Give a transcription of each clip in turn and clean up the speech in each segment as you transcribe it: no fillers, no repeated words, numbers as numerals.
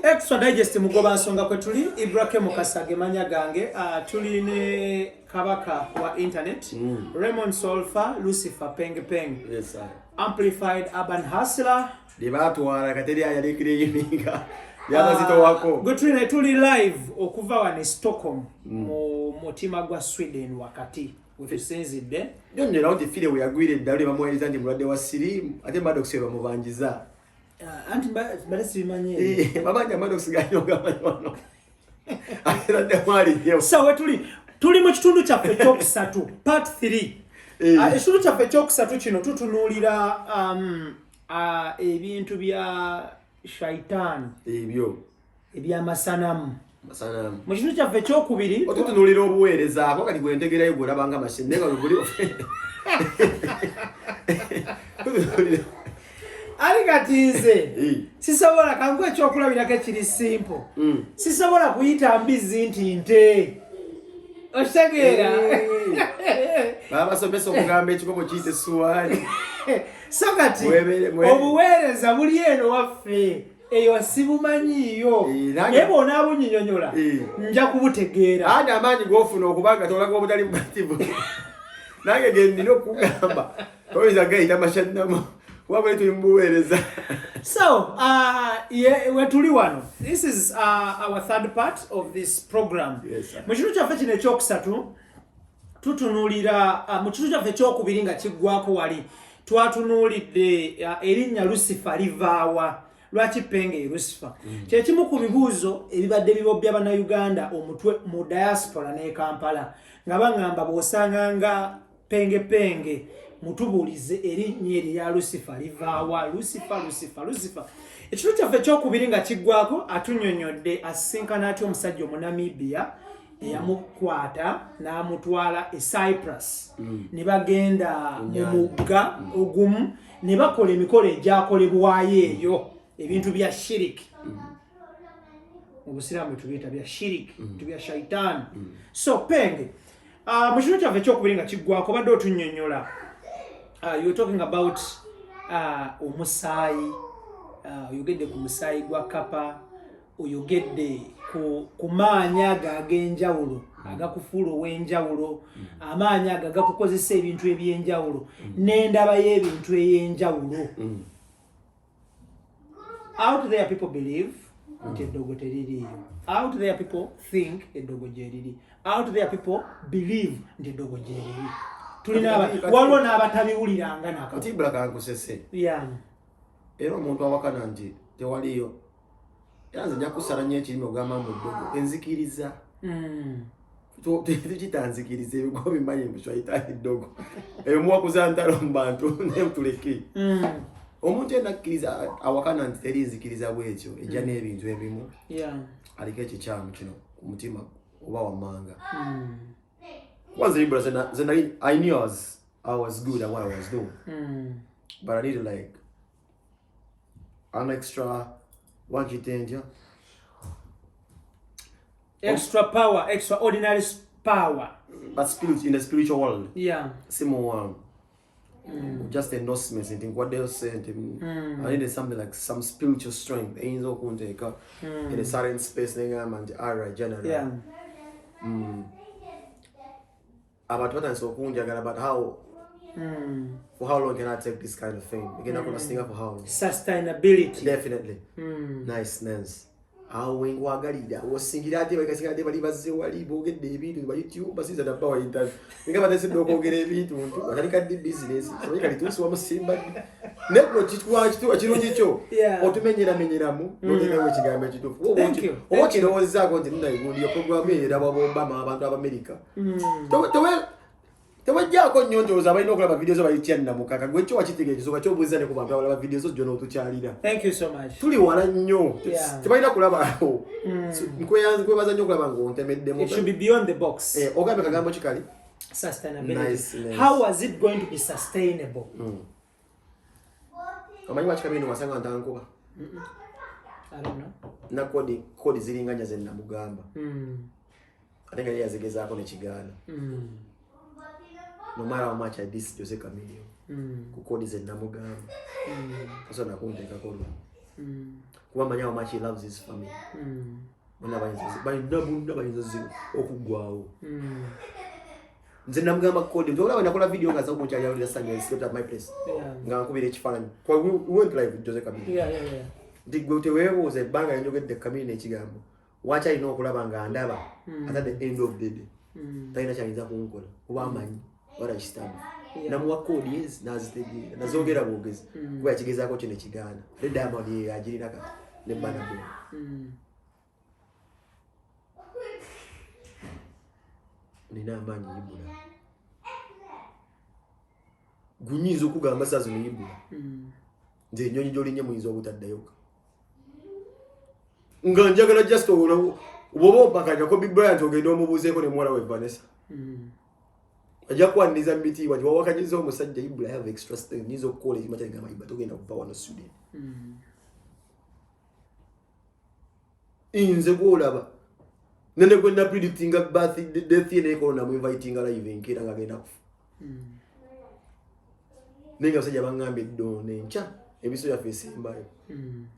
Extradigest mugoba nsonga kwe tuli Ibrahim Kasage manya gange tuli ne kabaka wa internet Raymond Solfa Lucifer Peng Peng. Yes sir. Amplified urban hustler. Dibatwara kateri ayalekire yiminga. Yabazito wako. Gwe tuli live okuva wa ne Stockholm mu mutima gwa Sweden wakati wetusenzidde. Yonnera oti file we yagwire ddali bamweleza ndi mulwadde wa sirimu ate Maddox bamubanjiza. Anti balesi bimanye. Babanja Maddox ganyoga manyono. Atera demali yo. So tuli mu kitundu kyaffe ekyokusatu part 3. Ekitundu kyaffe ekyokusatu kino tutunuulira ebintu bya shaitan ebyo ebyamasanamu. Masanamu. Mu kitundu kyaffe ekyokubiri otutunuulira obuweereza abo kati gwentegerayo gwolabanga mashine nga guli ali katize sisobola kangu ekyokulabirako ekiri simple sisobola kuyita mbizi nti nte oshageera babasomesa okugamba ekikopo kiyite suwaali so kati obuweereza buli eno waffe eyo sibumanyiiyo naye bw'onaa bunyinyonyola nja kubutegeera ate amaanyi g'ofuna okubanga tolaga obutali bugativu nange gendina okugamba oyinza gayita mashaddamu wabwe tuli mbuweereza. So we tuli wano, this is our third part of this program. Mu kitundu kyaffe kino ekyokusatu tutunuulira mu kitundu kyaffe ekyokubiri nga kiggwako wali twatunuulidde erinnya Lucifer livaawa. Lwaki Penge Lucifer? Kyekimu ku bibuuzo ebibadde bibobya bannayuganda omutwe mu diaspora ne Kampala nga baŋŋamba bw'osanganga Penge Penge mutubuulize erinnya erya Lucifer livaawa. Lucifer. Ekitundu kyaffe ekyokubiri nga kiggwako atunnyonnyodde asisinkana atya omusajja Omunamibia eyamukwata n'amutwala e Cyprus ne bagenda mu mugga ogumu ne bakola emikolo egyakolebwayo eyo ebintu bya shiriki mu Busiraamu tubiyita bya shiriki tubya shaitani. So Penge mu kitundu kyaffe ekyokubiri nga kiggwako badde otunnyonnyola you're talking about omusaayi oyogedde ku musaayi gwa kapa oyogedde ku maanyi ago ag'enjawulo agakufuula ow'enjawulo amaanyi ago agakukozesa ebintu eby'enjawulo n'endaba y'ebintu ey'enjawulo. Out there people believe nti eddogo teririiyo. Out there people think eddogo gyeriri. Out there people believe nti eddogo gyeriri. Waliwo n'abatabiwuliranga nako. Katiibula kankusese. Yeah. Era omuntu awakana nti tewaliyo. Era nze nja kusala nnyo ekirimi ogamba mu ddogo enzikiriza. Tukitanzikiriza ebigo bimanyi mu shayitaani ddogo. Eyo muwakuza ntalo mu bantu naye tuleke. Omuntu yenna akkiriza awakana nti teri nzikiriza bwekyo ejja n'ebintu ebimu. Aliko ekikyamu kino ku mutima oba wammanga. Once the brother, I knew I was good at what I was doing, but I needed like an extra extra power, extraordinary power. But spirit in the spiritual world, similar just endorsements and think what they said. I needed something like some spiritual strength. In a certain space, and general. About what I'm so about how for how long can I take this kind of thing? Again, I'm gonna sting up for how long? Sustainability. Definitely. Niceness. How when Wagarida was singing that day, because I was wali boget David by YouTube, but since the power in time. We never said no go get a bit to I can't do business. So we can do some simple network to watch to a chirocho. Or to many Raminamu, no matter what you got to do. Thank you. What you know is that going to your program made about Obama about America. Tewajja ko nyonjoza balina okulaba videos abayitya namukaka gwe kyo wakitegeezo bakyo bwezane kubanga balaba videos jono tukyalira. Thank you so much. Tuli wala nnyo. Tebalina kulaba awo. Nkwebaza nnyo kulaba ng'ontemeddemu. It should be beyond the box. Ogambe kagambo kikali. Sustainability. Nice. How was it going to be sustainable? Omanyi wakikamino wasanga ntankuba. I don't know. Na kodi zilinganya ze namugamba. Ate nga yazegezaako ne kigaana. No matter how much I diss Jose Camillo, kukodi ze namugamba. Kaso nakunteeka kola. kuba manya how much he loves his family. Bayinza okugwawo. Nze namugamba kodi ndola nakola video nga zawo mukyali yali Sunday slept at my place. Nga nkubira ekifaananyi. Kwa we went live with Jose Kabila. Ndigwe teweebuuza ebbanga yanyogedde Kabila n'ekigambo. Wacha alina okulaba nga ndaba at the end of the day. Talina kyayinza kunkola kuba amanyi what I stand. Namuwa kodi yes nazitegeera nazogera bwogezi kuba yakigezaako kino ekigaana. Ne Diamond ye agirina kati ne Bana Boy. Nina amaanyi Ibula. Gunyiza okugamba sazo mu Ibula. Nze ennyonyi gy'olinnye muyinza obutaddayoka. Nga njagala just oboba opakanya ko Big Bryant ogenda omubuuzeeko ne muwala we Vanessa. Ajja kwaniriza mubitiibwa nti wawakanyiza omusajja Ibula have extra strength nyinza okukola ekima kyagamba Ibula togenda kuva wano Sudan. Nze gwolaba nene kwenda predictinga birth death ne corona mu inviting live enkera nga genda kufa. Nenga basajja bangambe done ncha ebiso ya face mbayo.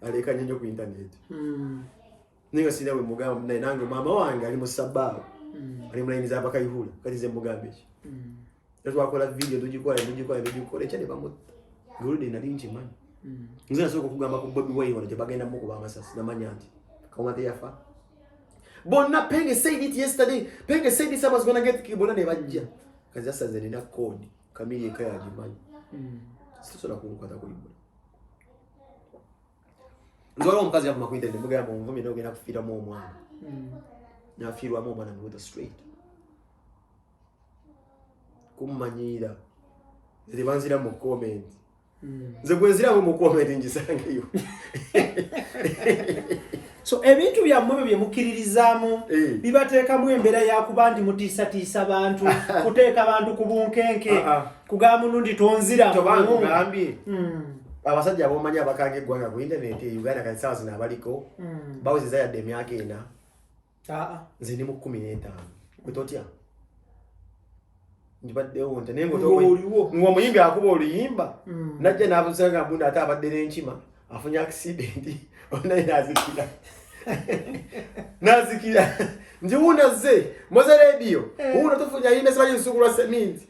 Aleka nnyo ku internet. Nenga sina we mugamba naye nange mama wange ali mu sababu. Ali mulainiza apaka ihula kati ze mugambe ki. Ndio akola video tujikola ekyane bamu. Gulde na linchi man. Nze nasoko kugamba ku Bobby Wine wano bagenda mu kuba amasasi namanya nti kawate yafa. Bonna Penge said it yesterday. Penge said this was gonna get kibona ne bajja. Kazi asa zenina code. Kamili kaya ajimanyi. Sitosola kunkwata kulimbula. Nzwala omukazi yapuma ku internet mugamba omuvumi n'ogenda kufiira mu omwana. N'afiirwa mu omwana with a straight. Kummanyiira. Nze banzira mu comment. Nze gwenzira mu comment ngisangeyo. So ebintu byammwe bye mukiririzaamu bibateekamu embeera yakuba ndi mutiisatiisa bantu kuteeka bantu ku bunkenke kugamba munundi tonzira tobangambye abasajja ab'omanyi abakanga eggwanga ku internet Uganda kati saawa zino abaliko bawezeza yadde emyaka 4 nze ndi mu 15 gwetotya njibaddewo nte naye ng'omuyimbi akuba oluyimba najja n'abusanga mbundi ate abadde n'enkima afunye accident onaye nazikira nti wunaze moza radio wuna tofunya yine simanyi nsukula seminti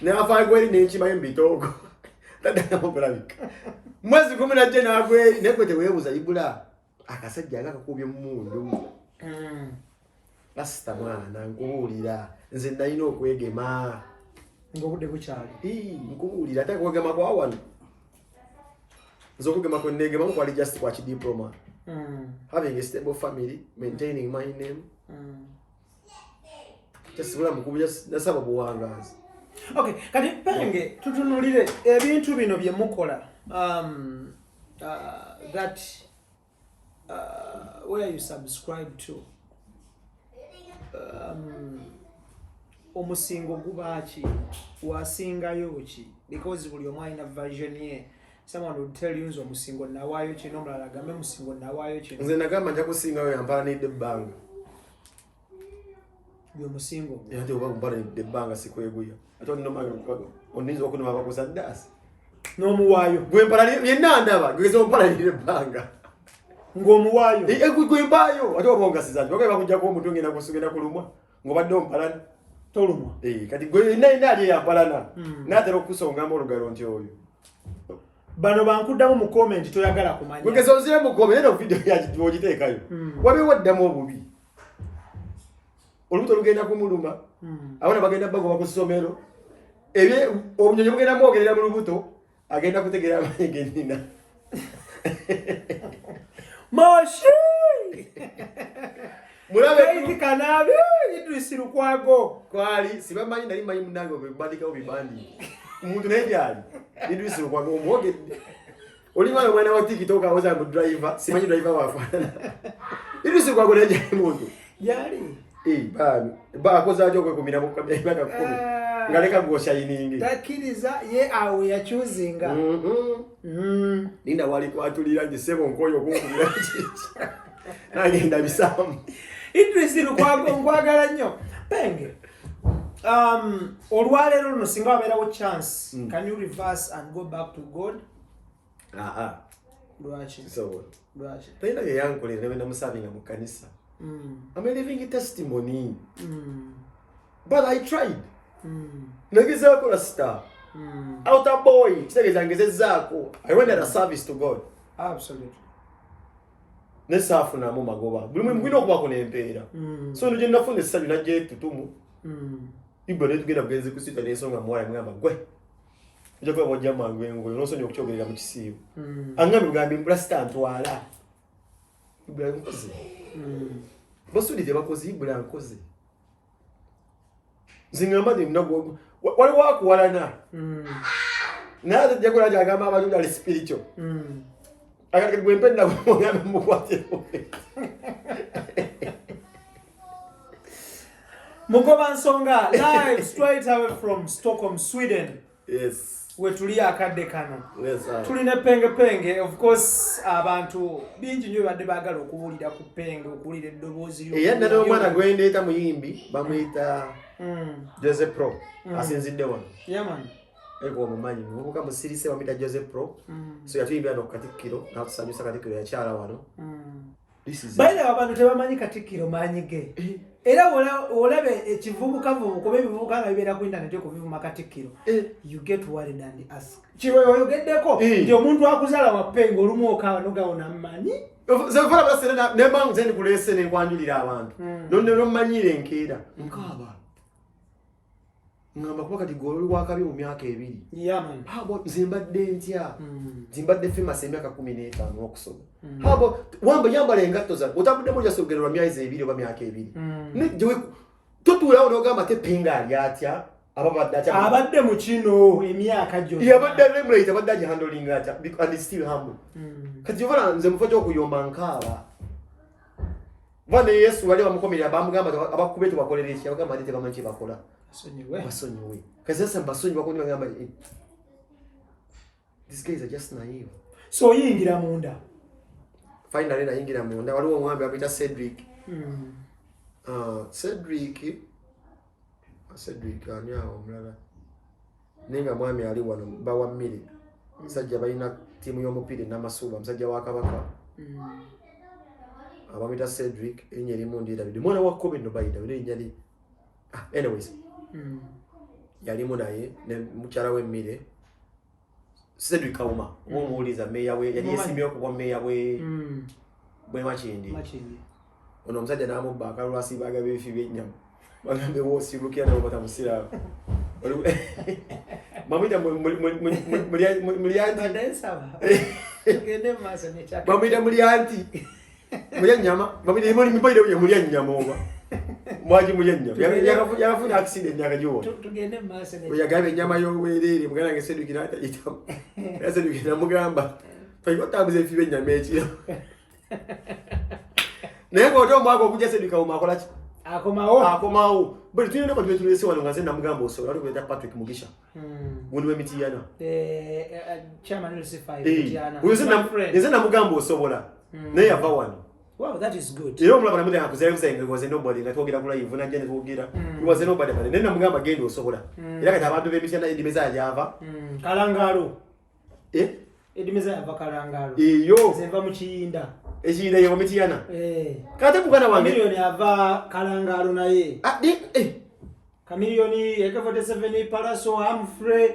n'afaayo gweri n'enkima y'embitoogo taddanga mukulabika mwezi 10 n'agweri naye gwe teweebuuza Ibula akasajja nga kakubye mu mundu lasita mwana nkubuulira nze nalina okwegema ng'obudde bukyali nkubuulira ate kwegema kwa wano Zokugema ko negema ko kwali just kwa diploma. Having a stable family, maintaining my name. Just wala mukubuja nasababu wangazi. Okay, kati Penge tutunulire ebintu bino bye mukola. That where you subscribe to. Omusingo gubachi wasingayo ki because buli omwana version ye. Someone would tell you nzo musingo nawayo kino omulala agambe musingo nawayo kino. Nze nagamba nja kusingayo yampala n'edde ebbanga. Gwe musingo. Ate oba kumpala n'edde ebbanga sikweguya. Ate oninza okunuma bakusa ddaasi. N'omuwaayo. Gwe mpala yenna ndaba gweza ompala n'edde ebbanga. Ng'omuwaayo. Gwe mpaayo. Ate oba ongasiza nti bagenda kujjako omuntu ngenda kusugenda kulumwa ng'obadde ompala tolumwa. Kati gwe yenna ali yampalana. N'atera okusongamu olugalo nti oyo. Bano bankuddamu mu comment toyagala kumanya. Kugeza ozire mu comment eno video ya ogiteekayo. Wabe waddamu obubi. Olubuto lugenda kumuluma. Abana bagenda bagoba ku ssomero. Ebye obunyonyi bugenda mwogerera mu lubuto agenda kutegeera amayege nina. Moshi! Mulabe Kaiti kanabe Idris Lukwago. Kwali sibamanyi nali manyi munange obibandika obibandi. Umuntu n'ebyali Idris Lukwago omwogedde. Oli mwana wa TikTok awoza mu driver simanyi driver wafaana. Idris Lukwago n'ebyali muntu. Yali. Ba akoza ajo kwe kumira mu kamera ka 10. Ngaleka gosha yiningi. Takiriza ye awe ya choosing. Linda wali kwatulira nje sebo nkoyo kunkulira chicha. Nagenda bisamu. Idris Lukwago nkwagala nnyo. Penge. Olwalero luno singa wabeerawo chance, can you reverse and go back to God? Lwaki? So Lwaki? Tayina ye yankolera ne namusabinga mu kanisa. I'm a living testimony. But I tried. Nagezaako la star. Outer boy, kitegeeza ngezezaako. I rendered a service to God. Absolutely. Nesafunamu magoba. Buli muntu gwina okubaako n'empeera. So nje nafuna essanyu najja tutumu. Ibone tugenda kugenze kusita n'ensonga muwala ngamba gwe. Nja kuba bwajja mangu engoyo n'osonyiwa okukyogerera mu kisiibo. Angambi bugambi mbulasta ntwala. Ibula nkoze. Basudi tebakoze ibula nkoze. Zingamba ndi mnago wali wakuwalana. Naye jagula jagamba abantu ali spiritual. Akakati gwempenda kumwona mukwate. Mugoba Nsonga live straight away from Stockholm, Sweden. Yes. Wetulia akadde kano. Yes, sir. Tuline penge penge, of course abantu bingi nnyo badde baagala okuwulira ku penge, okuwulira eddoboozi lyo. Eyadda n'omwana gwendeeta muyimbi bamuyita Joseph Pro. Asinzidde wano. Yeah man. Eko omumanyi muvubuka musirise bamuyita Joseph Pro. So yatuyimbira no Katikkiro n'atusanyusa Katikkiro yakyala wano. This is Baina abantu tebamanyi Katikkiro manyige. Era olabe ekivubuka vubuka ebivubuka nga bibeera ku internet okuvuma Katikkiro. You get worried and ask. Chiwe oyogeddeko nti omuntu akuzaala wa pengo olumu okawa nogawona mmanyi. Zefala basena ne bangu zeni kulese ne kwanjulira abantu. Nonne nomanyire enkeera. Nkaba. Ngamba kuba kati golo wakabi mu myaka 2. Yeah man. Habo zimbadde ntya. Zimbadde famous emyaka 15 okusoma. Habo wamba yambale engatto za. Otabudde moja sogerwa myaize 2 oba myaka 2. Ne jewe tutula onogamba te pinga ali atya. Abadde mu kino emyaka gyonna. Yabadde remlate abadde handling atya and is still humble. Kati yovala nze mufoto okuyomba nkaba. Vane Yesu wali bamukomerera bamugamba abakubeto bakolera iki abagamba ate bamanyi bakola. Basonyiwe. Kazasa basonyi bakondi bagamba these guys are just naive. So yingira munda. Finally na yingira munda waliwo omwambi abita Cedric. Cedric ani awo omulala. Nenga mwami ali wano bawa mmiri. Musajja balina tiimu y'omupiira n'amasuuba musajja wa Kabaka. Abamita Cedric enyeri mundi David. Mwana wa Kobe no bayida nyali. Anyways. Yali naye ne mukyala w'emmire Cedric Kauma omuwuliza meya we yali yesimye okuba meya we bwe Makindi ono omusajja n'amubba akalwasi baga beefi by'ennyama bagambe woosibuukira nabo batamusira mamita mulyanti mamita mulyanti mulya nnyama mamita mulya nnyama oba mwaji muyennya yakafuna accident yakajowa tugende maso ne yagabe nyama yowerere mugana nge Cedric nata ita Cedric namugamba tayigotambuze fibe nyama ekira naye ngoto mwako kujja Cedric umakola ki akomawo bali tuyina abantu betulese wano nga nze namugamba osobola kweta Patrick Mugisha gundi wemitiyana chairman Lucifer Mutiyana nze namugamba osobola naye yava wano. Wow, that is good. You don't remember that because everything was nobody that talking about even again it was nobody but then namugamba gendo osobola. Era kati abantu bemisana edimeza yava. Kalangalo. Edimeza yava kalangalo. Iyo. Zemva mu Kiyinda. Ekiyinda yo mitiyana. Kati bugana wange. Milioni yava kalangalo naye. Kamilioni AK47 Paraso Humphrey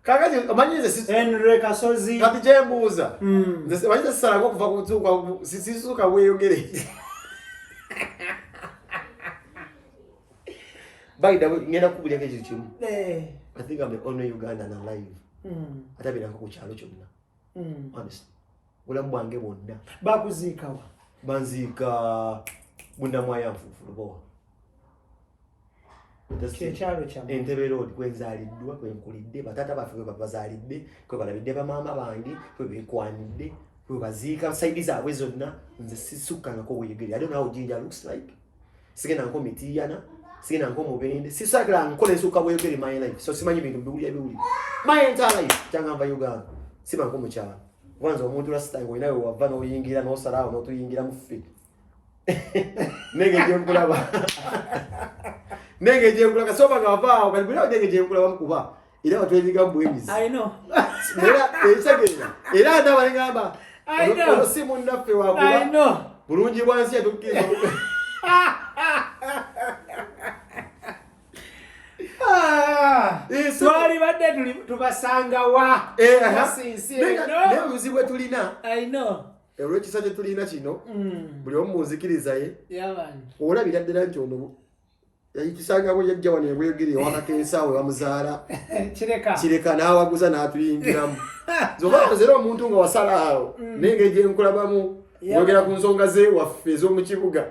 Kakazi amanyize Henry Kasozi kati jembuza nze amanyize sala ko kuva kutuka sisuka weyogere baida ngenda kubulya keje kimu I think I'm the only Ugandan alive atabira ko kuchalo kyonna honest ula mbwange bonna bakuzikawa banzika bunda mwaya mfufulubo Kyechalo kya Entebbe road kwenzaliddwa kwenkulidde batata baffe kwe bazalidde kwe balabidde ba mama bangi kwe bekwanidde kwe baziika side zaabwe zonna nze sisukkangako bweyegeri I don't know how Jinja looks like sigenda nko mitiyana sigenda nko mubende sisakira nkola ensukka bweyegeri my life so simanyi bintu biwulira my entire life kyanga nva Uganda siba nko mukyala wanza omuntu lasitango inawe wava n'oyingira n'osalawo n'otuyingira mu ffe nenge gyenkulaba nenge jengula kasoba ngavao kalibira nenge jengula bamukuba ila watweziga mbwemizi I know era esagera era adabalengamba I know. Si munnaffe wakuba. I know. Bulungi bwansi yatukkiza. Twali badde tubasanga wa. Naye obuzibwe tulina. I know. Olw'ekisa kye tulina kino, buli omu munzikiriza ye. Olabira ddala nti ono yayitisangabo yajja wano ebwegiri ewakateesaawe bamuzaala. Kireka n'awaguza n'atuyingiramu. Zoba zero omuntu nga wasala awo. Naye ng'egye nkulabamu yogera ku nsonga ze waffe ez'omu kibuga.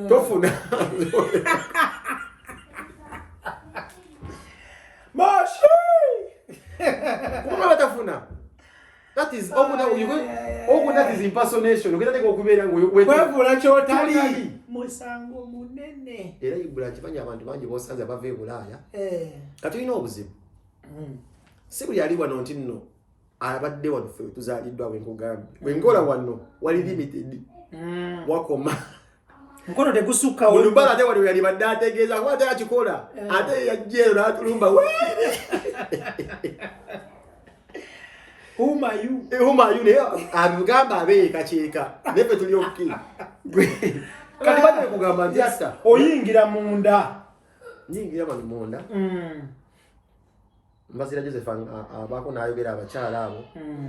Tofuna. Moshi! Kuma batafuna. That is that is impersonation. Ukita teko kubeera ngo kwevula kyotali musango munene. Era ibula kifanya abantu bangi bosanze bava e Bulaaya. Katulina obuzibu. Si buli ali wano nti nno abadde wano ffe tuzaaliddwa bwenkugambye. Bwenkola wano wali limited. Wakoma. Mkono tegusukka olubala ate wali yali badde ategeeza kuba ate akikola ate yajjeero n'atulumba Whom are you? Naye abigamba abeekakyeka naye ffe tuli okukira kati badde kugamba nti asa oyingira munda nyingira bano munda Mbazira Joseph abaako n'ayogera abakyala abo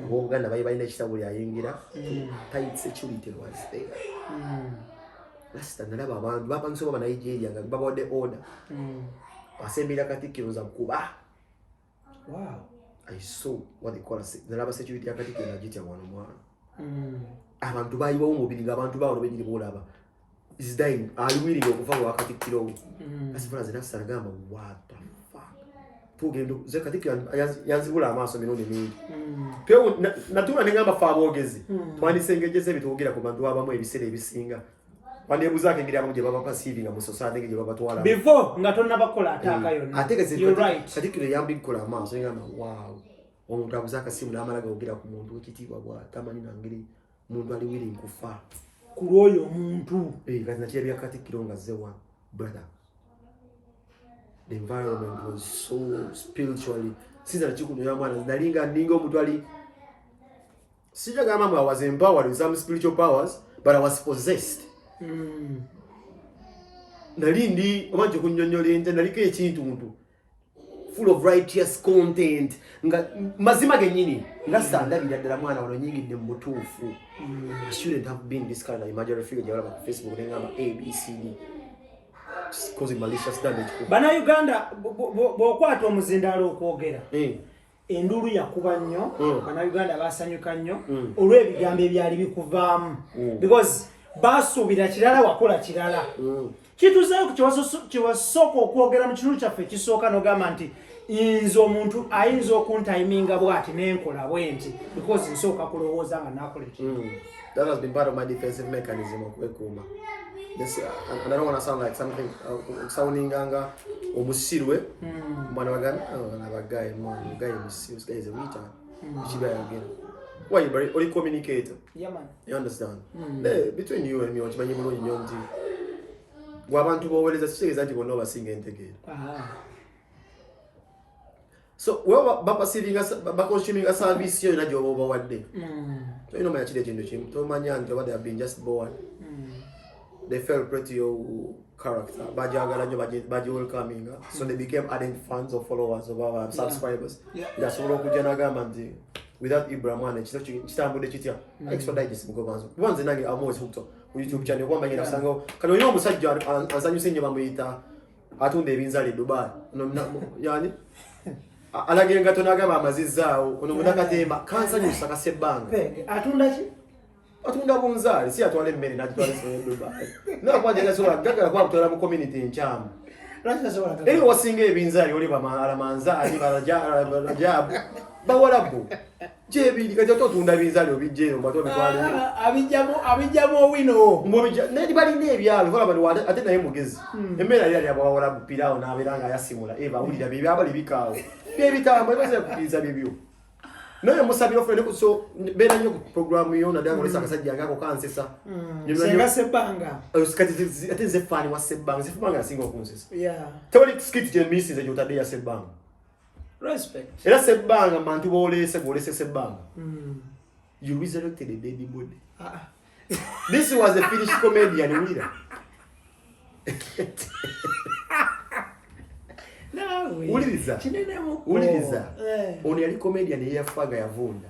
ab'Obuganda bali balina ekitabo lyayingira tight security was there. Lasta nalaba abantu bapangiso baba Nigeria nga babode order. Asembira Katikkiro za kuba. Wow. I saw what they call nalaba security ya Katikkiro na jiti ya mwana mwana. Abantu bayiwa umubiri nga abantu bawo bengire bolaba. Is dying. Are you willing okufa wa Katikkiro? Asifuna zinafsa nagamba what the fuck. Tugendo ze Katikkiro yanzibula amaso minone mingi. Pyo natuma nengamba fa bogezi. Twandisengejeze bitugera ku bantu abamu ebisere ebisinga. Wandebuzaake ngira abamu gye baba passive nga mu society gye baba twala. Before nga tonna bakola ataka yonna. You're right. Katikkiro yambi kola amaso ngamba wow. Omuntu abuzaka simu n'amala gogera ku muntu w'ekitiibwa bwa tamanyi nangeri muntu ali willing kufa. Kuloyo muntu. Kati nakirabya Katikkiro nga zewa brother. The environment was so spiritually. Sinza nakikunywa mwana nalinga ndingo omuntu ali. Sijagamba I was empowered with some spiritual powers, but I was possessed. Nalindi omanje kunnyonnyola ente naliko ekintu muntu full of righteous content nga mazima gennyini nga sandabira ddala mwana wano nyingidde mu butuufu. I shouldn't have been this kind of imaginary figure gyewalaba ku Facebook nengamba ABCD causing malicious damage. Bana Uganda bw'okwata omuzindaalo okwogera endulu yakuba nnyo bana Uganda basanyuka nnyo olw'ebigambo ebyali bikuvaamu because basuubira kirala wakola kirala. Kituzeeyo ku kiwasooka okwogera mu kitundu kyaffe kisooka n'ogamba nti nze omuntu ayinza okuntayiminga bw'ati n'enkola bwe nti because nsooka kulowooza nga naakola ekintu. That has been part of my defensive mechanism okwekuuma. Yes, and I don't want to sound like something sounding anga omusirwe mwana baganda abagaye mwana guy musiru guy is a retard. Chibaya again. Why you very only communicator? Yeah man. You understand? Between you and me ochimanyi bulungi nnyo nti wabantu boweleza kitegeeza nti bonna basinga entegeera. So wewe consuming a service yo najo oba wadde. So you know my chile kintu kimu tomanya nti oba they have been just born. They felt pretty character. Bajagala nyo baji welcoming. So they became ardent fans or followers of our subscribers. That's what okujja nagamba nti without Ibrahim kitambudde kitya Extradigest mugobanzo. Wanze nange I'm always hooked up ku YouTube channel kwamba ngenda kusanga kano yo omusajja azanyuse nnyo bamuyita atunda ebinzali Dubai. Yani alage ngato nagamba amazizaawo ono munakatemba kansanyusa kasebbanga. Atunda ki? Atunda bunzali si atwale emmere n'agitwala Dubai. Nakwagenda sola gagala kwa kutwala mu community enchamu. Eri wasinga ebinzali oli bamaalamanzali balajabu bawalabu jebiri kati otunda binzali obijjeero mbato bitwale abijjamu owino nedi balina ebyalo vola ate naye mugezi emmere yali abawalabu piraawo n'abeeranga yasimula bawulira byabali bikaawo byebitambo ebaze kukkiriza bibyo naye musabira ofune so beera nnyo ku programu yo naddala ngolesa akasajja ngako kansesa senga sebbanga ate nze faani wa sebbanga sebbanga yasinga okunsesa tewali skit gye misinze gyotadde ya sebbanga respect era sebbanga mantu boolese golese sebbanga You resurrected a dead body. This was a Finnish comedian, Wira. Uliriza. Uliriza. Ono yali comedian eyafaga yavunda.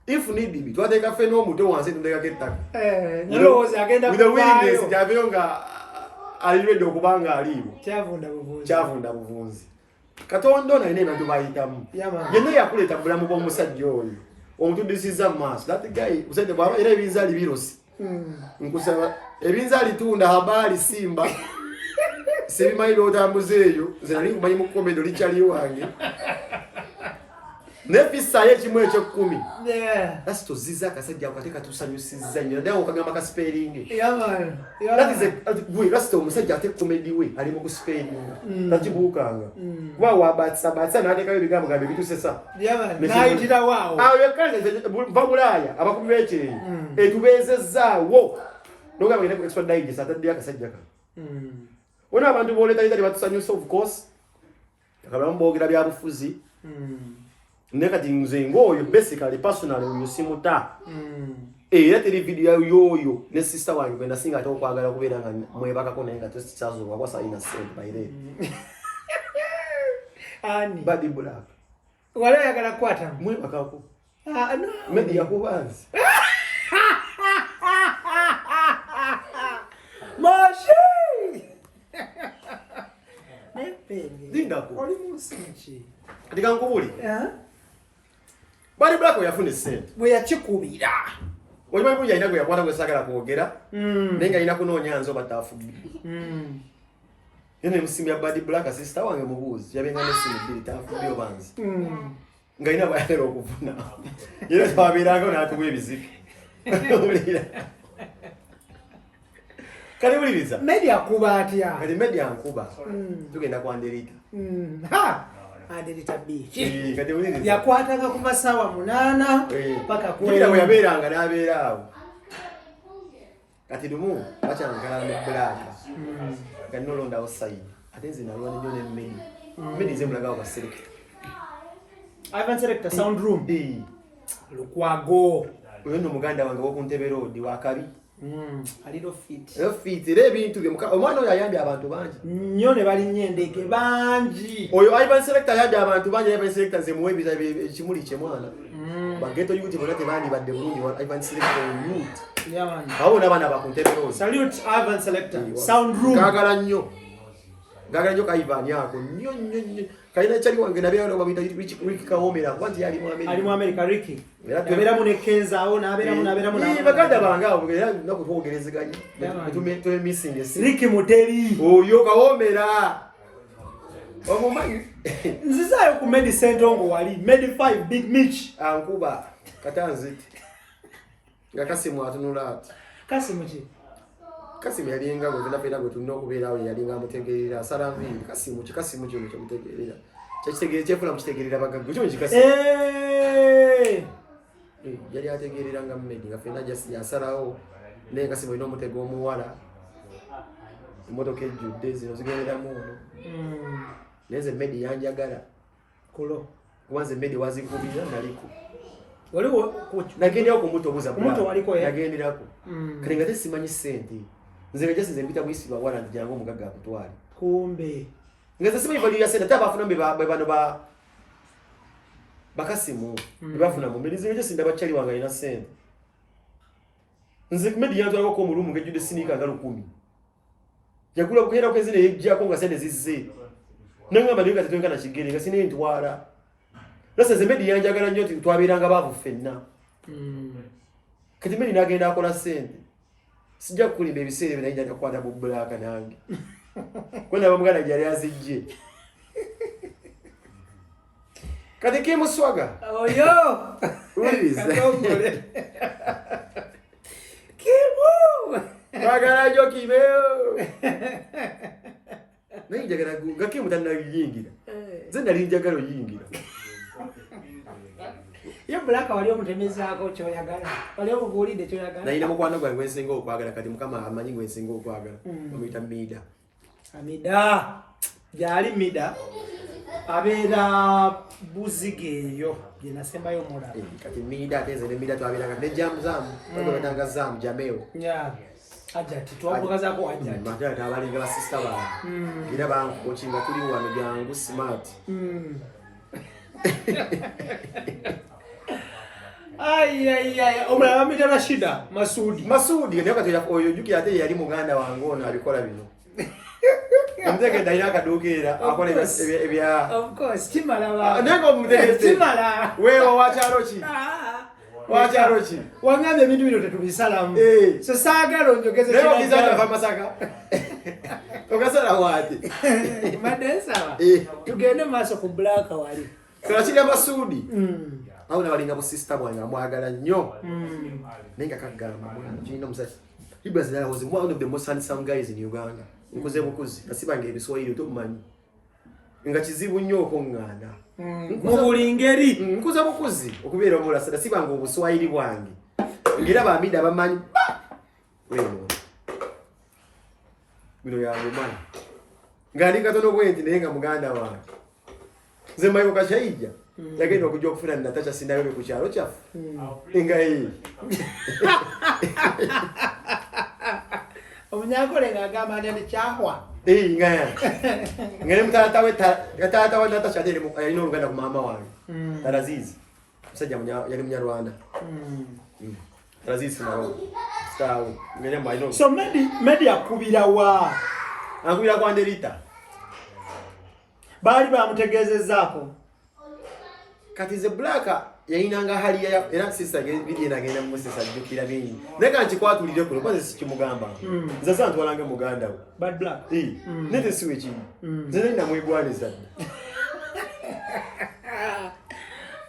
If need be, twateka fe no muto wanse tundeka ketaka. Noloza agenda with the willingness javionga aliredo okubanga aliwo. Chavunda buvunzi. Katondo na ine bantu bayitamu. Yene yakuleta bulamu kwa musajja oyo. Omuntu disiza mass. That guy usende baba era ebinzali virusi. Nkusaba ebinzali tunda habari Simba. Sebi mailo otambuzeyo zinali kumanyi mu komendo lichali wange. Nefisa ye chimwe cyo 10. That's to ziza kasajja akateka tusanyusiza nnyo. Ndio okagamba ka spelling. Man. That is a we last time musajja ate comedy we ali mu spelling. Tachibukanga. Wa batsa na ateka bigambo gabe bitusesa. Man. Naitira wao. Yekaze bamulaya abakubeche. Etubezezaawo. Noga bagenda ku Extradigest atadde akasajja ka. Ona abantu boleta itali batusanyusa of course. Akabamba mbogera bya bufuzi. Nekati nze ngoyo basically personally usimuta. Yate video yoyo ne sister wange kwenda singa atokwagala kubeera nga mwebaka kona nga tosichazo kwa sa innocent by the. Ani. Badi black. Wale yakala kwata. Mwebaka ko. No. Medi yakubanzi. Mashi. Nepenge. Dinga ko. Oli musinchi. Ndika nkubuli. Badi black oyafune sent. Bwe yakikubira. Oyima ibuya ina gwe yakwata gwe sagala kwogera. Nenga ina kunonya nzo batafu. Yene msimya badi black sister wange mubuzi. Yabenga nesimu bili tafu byo banzi. Nga ina bayalero okuvuna. Yene twabiranga na atuwe ebiziki. Kali uliriza. Media kuba atya. Kali media nkuba. Tugenda kwandelita. Ha. Adelita beach. Kati uliriza. Yakwatanga ku masawa 8 paka ku. Kira yaberanga nabera awo. Kati dumu acha ngala ne black. Kati no londa outside. Atenze na lwana nyo ne meni. Meni zemulaga kwa select. Ivan selector sound room. Lukwago. Oyo no muganda wange wo kuntebe road wa kabi. A little fit. Fit ebintu bye muka omwana oyo ayambye abantu bangi. Nnyo ne bali nyendeke bangi. Oyo Ivan selector ayambye abantu bangi. Ivan selector ze muwebiza ekimuli kye mwana. Bageto yuti bonate bandi badde bulungi wa Ivan selector youth. Yeah man. Awo nabana bakuntebe road. Salute Ivan selector. Sound room. Gagala nnyo. Gagala nnyo ka Ivan yako. Nnyo. Kaina chali wange nabya no babita Ricky Kaomera kwanti yali mu America. Ali mu America Ricky. Abera mu nekenza awo na abera mu Ni baganda bangawo era nakutwogerezeganya. Tume missing esi. Ricky Muteri. Oyo Kaomera. Omumanyi. Nzizayo ku Medicine Ongo wali. Medi 5 Big Mitch. Ankuba katanzi. Ngakasimu atunula ati. Kasimu ki? Kasimu yalinga gwe napenda gwe tunno kubeera awo yalinga amutegerera salamvi kasimu kyo mutegerera. Kyekitegerera kyefula mutegerera bagagu kyo kikasimu. Yali ategerera nga mmedi nga fena just yasalawo ne kasimu ino mutego omuwala. Imotoka ejjudde zino zigerera muno. Neze mmedi yanjagala. Kulo. Kubanze mmedi wazikubira naliko. Waliwo nagendera ku muto buza muto waliko ya nagenderako. Kale nga tesimanyi sente. Nze just nzempita bwisi bawala njango mugaga akutwali. Kumbe. Ngaza simanyi value ya sente tabafuna mbe bano ba bakasimu. Bafuna mu mbelize just ndaba chali wanga ina sente. Nze kumedi yantu ako mu room ngejude sinika nga 10. Yakula kuhera kwezine yejja ko nga sente zizze. Nanga badika tetwenga na kigere nga sine ntwala. Lasa zemedi yanjagala nnyo twabiranga bavu fenna. Kati mimi nagenda akola sente. Sijja kulimba ebiseera bye najja kwata mu black nange. Kwenda bamugana jali azijje. Kati kimu swaga. Oyo. Uliriza. Kimu. Bagala jo kimeo. Najagala gakimu tanna yingira. Zenda linjagalo yingira. Yo black wali omutemezaako kyoyagala. Wali omubulide kyoyagala. Na ina mukwano gwa ngwensinga okwagala kati mukama amanyi ngwensinga okwagala. Omuyita Mida. Mida. Jali Mida. abeera buzigeeyo gye nasembayo omulaba kati mida ateze ne mida twabiranga ne jamu twagabanga zamu jameo ajati twabugazaako ajati matata abalinga basista bawe era bankokinga tuli wano jangu smart omulaba bamuyita Rashida Masudi naye kati oyo juki ate yali muganda wange ono abikola bino Amtegenda ina kaduukira akola ebya of course kimala nengo mutegese kimala wewe wacharochi wacharochi wangambe ebintu bino tetubisalamu so saagala onjogeze leo kizana fa masaka okasala wati madesa tugende maaso ku black wali tunachika Masudi au na walinga bo sister bwana mwagala nnyo nenga kagala mwana jino musasi Ibazila was one of the most handsome guys in Uganda. Nkuze bukuzi nasibange ebiswahili tokumanyi nga kizibu nnyo okongana mubulingeri nkuze bukuzi okubeera omulasa nasibange obuswahili bwange ngira bamida bamanyi weno bino ya mumana ngali katono bwenti naye nga muganda wange nze maiko kashaija yagenda okujja okufuna natacha sindayo ku kyalo kyafu engayi omunyakole ngagamba nti kyahwa ngaya ngere mutata we Natasha dele ino Uganda ku mama wange Tarazizi musajja yali munyarwanda Tarazizi nawo stawo ngere mbaino so media kubira wa akubira kwa Nderita bali bamutegezezaako kati ze black yainanga hali ya era sister video nagenda mu sister jukira bingi neka nchikwatulire kuno kwanze sikimugamba nzaza ntwalanga muganda we bad black nete siwe chi nze nina mwegwaniza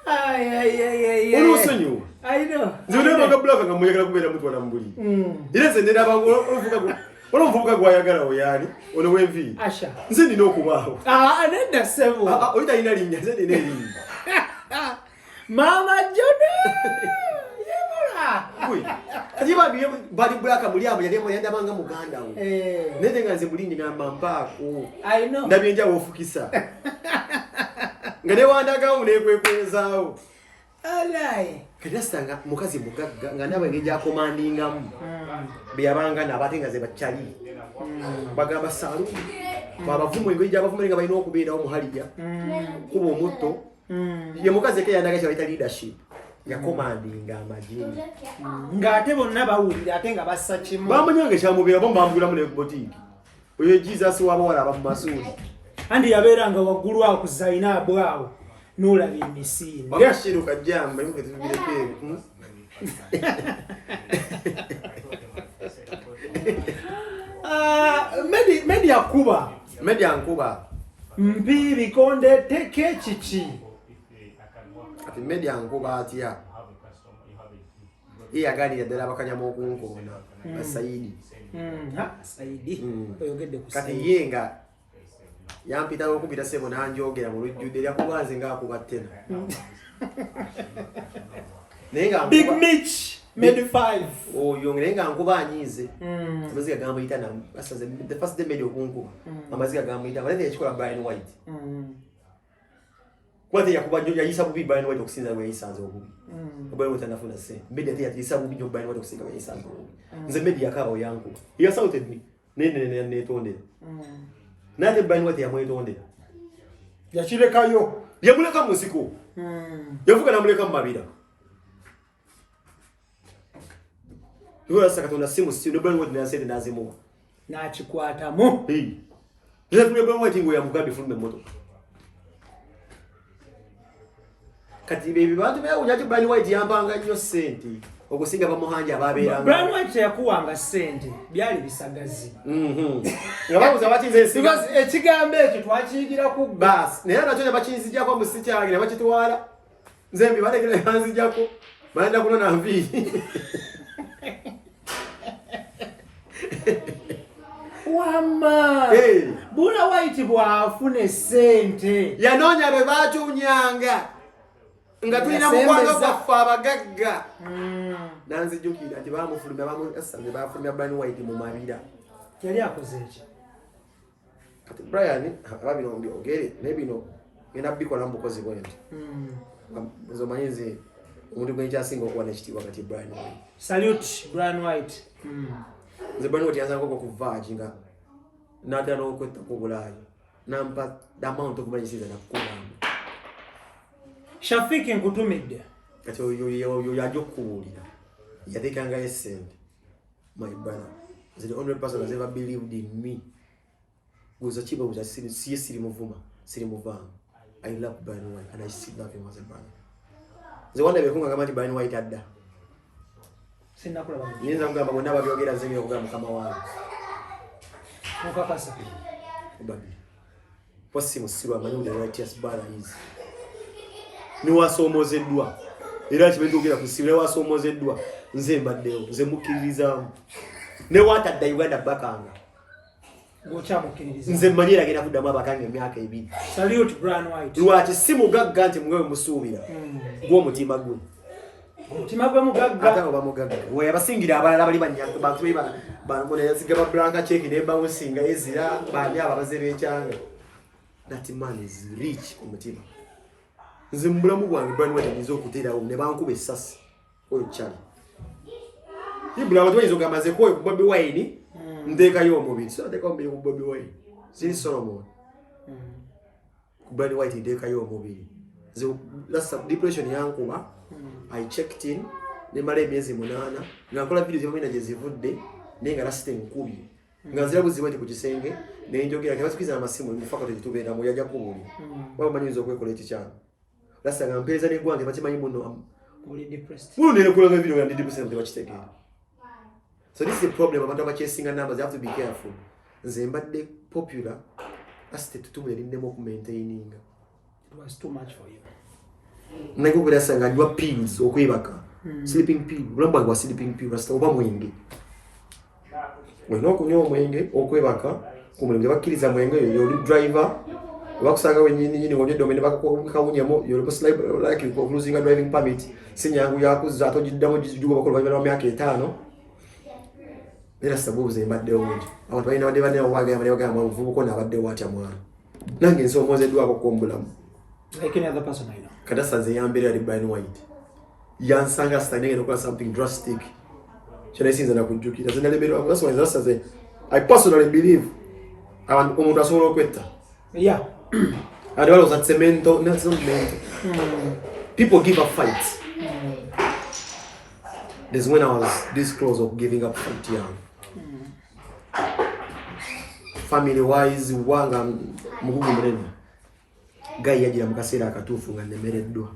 ay ulusonyu I know nzule baga black ngamuyagala kubera mutwala mbuli ireze ndera bango olumvuka gwayagala oyani ono wenvi asha nze nina okubaho nenda sebo oyita ina linnya nze nina linnya Mama Jona yebula kui ajiba biye bali black muliamo yali yanda manga muganda wo nende nganze mulindi ngamba mpako I know ndabyenja wofukisa ngane wandaga unekwekwezaawo alai kadasanga mukazi mugagga nganawe ngeja commandinga mu byabanga nabatenga ze bachali bagamba salu babavumu ngeja abavumu nga balina okubeera omuhalija kuba omuto ye mukazi ke yandaga kyayita leadership ya commandinga amajini ngate bonna bawulira ate nga bassa kimu bamunyange kyamubeera bombambula mu botiki oyo Jesus wabo wala bamusuli andi yabeeranga waggulu awo ku Zainabu awo n'olaba emisinde bakashiruka jamba yuko tubireke media nkuba mpi bikonde teke chichi ati media nkuba atia iya gani ya dala bakanyama okunkona Saidi Saidi oyogedde ku kati yenga yampita okubita sebo nanjogera mu lujjude lya kubanze nga akubattena nenga Big Mitch made 5 yongerenga nkuba anyize amaziga gamba itana asaze the first day media okunkuba amaziga gamba itana bale yakikola Brian White kwate yakuba njoja yisa bubi Brian White okusinza we yisanze obubi Brian White anafuna se media te yisa bubi njoja Brian White okusinza we yisanze obubi nze media yakaba yankuba ya sauted me ne tonde nate Brian White yamwetondera yakirekayo yamuleka musiko yavuga namuleka mu mabira Yura sakatonda simu si Brian White nasete nazimu na chikwatamu nze Brian White ngo yamugabe fulme moto kati bebi bantu bya unyaje Brian White yambanga nnyo senti okusinga bamuhanja ababeeranga Brian White yakuwanga sente byali bisagazi ngababuza batinze because ekigambo ekyo twakiyigira ku bas naye nakyo ne bakinzijjako mu sikyage ne bakitwala nze mbi balekere banzijjako balenda kunona nviiri wama Bula White bwafune sente yanoonya be baatunyanga nga tulina mukwano gwaffe abagagga nanzijjukira nti bamufulumya bamuasange bafulumya Brian White mu mabira yali akoze eki kati Brian ababino mbyogere nebino ngenda bikola mbukozi bwenti nzo manyize umuntu gwenja singo kuwa nechiti wakati Brian White. Salute Brian White. Nze Brian White yanza ngoko kuvaji nga nada no kweta kubulayo nampa the amount of money siza nakukubamba Shafiki nkutumidde kati yo yajokuulira yatekanga essence my brother the only person has ever believed in me was chiba was siri muvuma siri muvanga. I love Brian White and I still love him as a brother. The one that bekunga kamati Brian White adda sinna kulaba yenza ngamba bonna babyogera zenge okugamba kama wangu mukakasa obabi possible sirwa manyu the righteous brother is ni wasomozeddwa era kibendogera kusibira wasomozeddwa nze mbaddeo nze mukiririza ne watadda Uganda bakanga gokyamukiririza nze manyira agenda kuddamu abakange emyaka ebiri. Salute Brian White. Lwaki si mugagga nti mwewe musuubira gw'omutima gwe omutima gwe mugagga ate oba mugagga we abasingira abalala bali banyanto bantu beba bankola yasigaba blanka check ne bawusinga ezira bali ababaze b'ekyanga. That man is rich omutima. Nze mbulamu bwange Brian White nizo okuterawo ne bankuba essasi oyo kyali ibula abantu bayizo gamaze ko Bobi Wine ndekayo omubiri so ndeka omubiri ku Bobi Wine zili Solomon Brian White ndekayo omubiri that's depression yankuba. I checked in ne male emyezi 8 ngakola video zimwe naje zivudde nenga lasite nkubi ngazira buziwete ku kisenge ne njogera kabasikiza amasimu mufaka tetubenda mu yaja kubuli waba manyizo okwekola ekikyano lasa ngampeza ne gwange bakimanyi muno uli depressed muno ne kula video ya depressed ne bakitegera. So this is the problem abantu abachasing numbers. You have to be careful. Nze mbadde popular asite tutumule lindemo ku maintaining. It was too much for you. Nako kulasa ngajwa pills okwebaka sleeping pill ulamba gwa sleeping pill rasta oba mwenge weno kunyo mwenge okwebaka kumulembye bakiriza mwenge yo driver bakusanga wenyini ngonye domene bakawunyamo yo like losing a driving permit sinyangu yakuza atojiddamu jijugo bakolo bali myaka 5 era sabuze mbadde omuntu abantu balina badde bane owaga yamale mavubu ko nabadde watya mwana nange nsomozeddwa akokombulamu like any other person I know. Kadasa zeyambere ali Brian White yansanga standing and something drastic chane sinza na kujukira zina lebero that's why that's say I personally believe and umuntu asobola okwetta yeah and all of that cemento not cemento people give up fights. This when I was this close of giving up fight young. Family wise wanga mugugu mreni gai yagira mukasera akatufu nga nemereddwa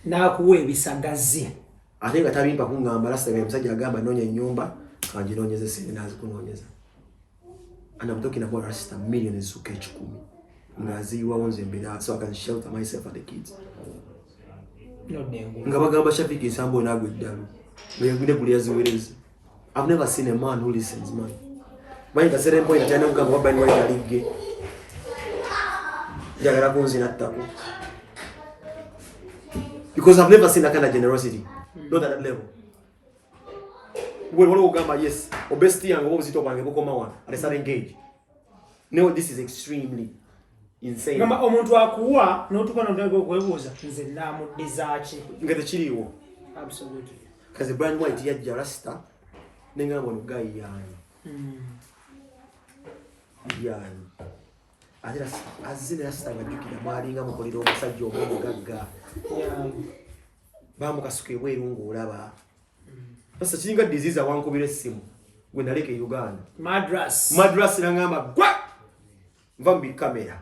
na kuwe bisagazi ate nga tabimpa kungamba lasta nga musajja agamba nonya nyumba kanje nonyeze sene nazi kunonyeza and I'm talking about rasta millions suke 10 ngaziwa onze mbira so I can shelter myself and the kids no dengo nga bagamba Shafiki Sambo nagwe ddalu ngende kuliazi werezi. I've never seen a man who listens man mind a certain point atana kugamba Brian White alige jagara kunzi nattako because I've never seen that kind of generosity not at that level. Well what ugamba yes obesity and obuzito kwange bukoma wana and start engage. No, this is extremely insane. Ngamba omuntu akuwa notukana ndego kwebuza nze namu dizachi ngate kiriwo absolutely kaze Brian White yajja rasta nenga mbona guy yani yani adira azine rasta ngajukira malinga mukolero omusajja omugagga bamu kasuke bwerungu olaba sasa kinga disease awankubire simu gwe naleke Uganda madras nangamba gwa mvambi kamera